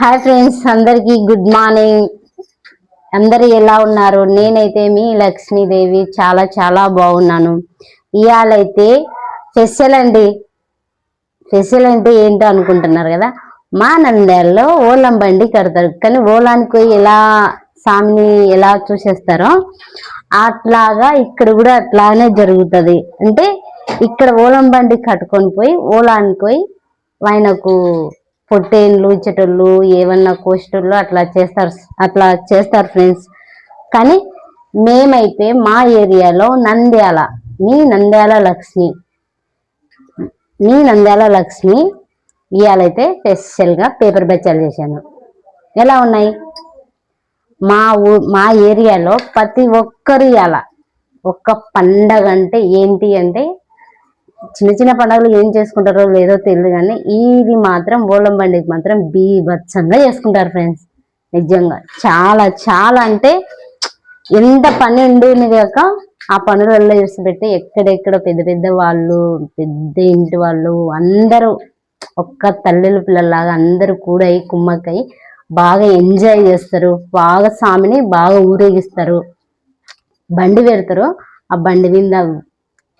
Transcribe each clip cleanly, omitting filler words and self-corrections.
Hi friends, అందరికి good morning. అందరు ఎలా ఉన్నారు? నేనైతే మీ లక్ష్మీదేవి చాలా చాలా బాగున్నాను. ఇవాళైతే స్పెషల్ అండి. స్పెషల్ అంటే ఏంటో అనుకుంటున్నారు కదా. మా నంద్యాలలో ఓలం బండి కడతారు, కానీ ఓలానికి పోయి ఎలా సామిని ఎలా చూసేస్తారో అట్లాగా ఇక్కడ కూడా అట్లానే జరుగుతుంది. అంటే ఇక్కడ ఓలం బండి కట్టుకొని పోయి ఓలానికి పోయి ఆయనకు పొట్టేన్లు ఇచ్చేటోళ్ళు ఏమన్నా కోసేటోళ్ళు అట్లా చేస్తారు ఫ్రెండ్స్. కానీ మేమైతే మా ఏరియాలో నంద్యాల నంద్యాల లక్ష్మి ఇవాళైతే స్పెషల్గా పేపర్ బచ్చాలు చేశాను. ఎలా ఉన్నాయి? మా ఏరియాలో ప్రతి ఒక్కరు ఇవాళ ఒక్క పండగ అంటే ఏంటి అంటే, చిన్న చిన్న పండుగలు ఏం చేసుకుంటారో లేదో తెలియదు, కానీ ఇది మాత్రం ఓలం బండికి మాత్రం బీభత్సంగా చేసుకుంటారు ఫ్రెండ్స్. నిజంగా చాలా చాలా అంటే ఎంత పని ఉండేది కాక ఆ పనులలో పెట్టి ఎక్కడెక్కడ పెద్ద పెద్ద వాళ్ళు, పెద్ద ఇంటి వాళ్ళు అందరూ ఒక్క తల్లిల పిల్లల్లాగా అందరూ కూడా కుమ్మక్కై బాగా ఎంజాయ్ చేస్తారు. బాగా సామిని బాగా ఊరేగిస్తారు, బండి పెడతారు. ఆ బండి మీద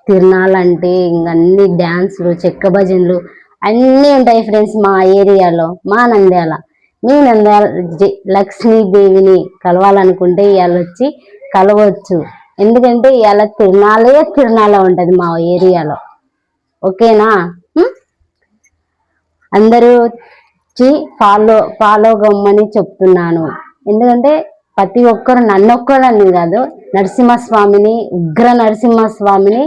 తిరణాలంటే ఇంక అన్ని డ్యాన్సులు, చెక్క భజనలు అన్నీ ఉంటాయి ఫ్రెండ్స్. మా ఏరియాలో మా నంద్యాల లక్ష్మీదేవిని కలవాలనుకుంటే ఇవాళ వచ్చి కలవచ్చు. ఎందుకంటే ఇవాళ తిరణాలే ఉంటది మా ఏరియాలో. ఓకేనా? అందరూ వచ్చి ఫాలో గమ్మని చెప్తున్నాను. ఎందుకంటే ప్రతి ఒక్కరు నన్నొక్కరని కాదు, నరసింహస్వామిని, ఉగ్ర నరసింహస్వామిని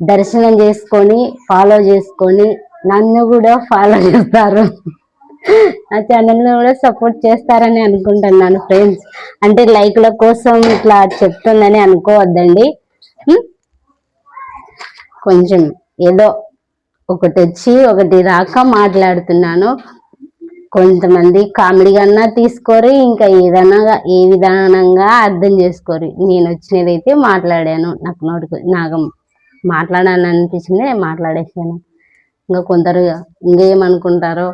దర్శనం చేసుకొని ఫాలో చేసుకొని నన్ను కూడా ఫాలో చేస్తారు. నా ఛానల్ని కూడా సపోర్ట్ చేస్తారని అనుకుంటున్నాను ఫ్రెండ్స్. అంటే లైక్ల కోసం ఇట్లా చెప్తుందని అనుకోవద్దండి. కొంచెం ఏదో ఒకటి వచ్చి ఒకటి రాక మాట్లాడుతున్నాను. కొంతమంది కామెడీగా తీసుకోరు, ఇంకా ఏ విధానంగా అర్థం చేసుకోరు. నేను వచ్చినదైతే మాట్లాడాను, నాకు మాట్లాడాలని అనిపించింది, నేను మాట్లాడేసాను. ఇంకా కొందరు ఇంకేమనుకుంటారో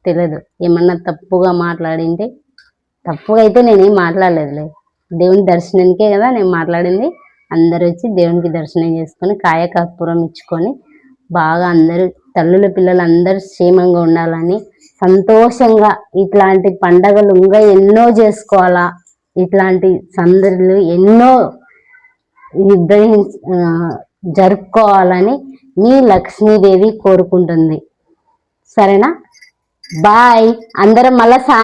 తెలియదు. ఏమన్నా తప్పుగా మాట్లాడింటే, తప్పుగా అయితే నేనేం మాట్లాడలేదులే. దేవుని దర్శనానికే కదా నేను మాట్లాడింది. అందరు వచ్చి దేవునికి దర్శనం చేసుకొని కాయకర్పూరం ఇచ్చుకొని బాగా అందరూ తల్లుల పిల్లలు అందరూ క్షేమంగా ఉండాలని, సంతోషంగా ఇట్లాంటి పండగలు ఇంకా ఎన్నో చేసుకోవాలా, ఇట్లాంటి సందర్లు ఎన్నో జరుపుకోవాలని మీ లక్ష్మీదేవి కోరుకుంటుంది. సరేనా? బాయ్. అందరం మళ్ళా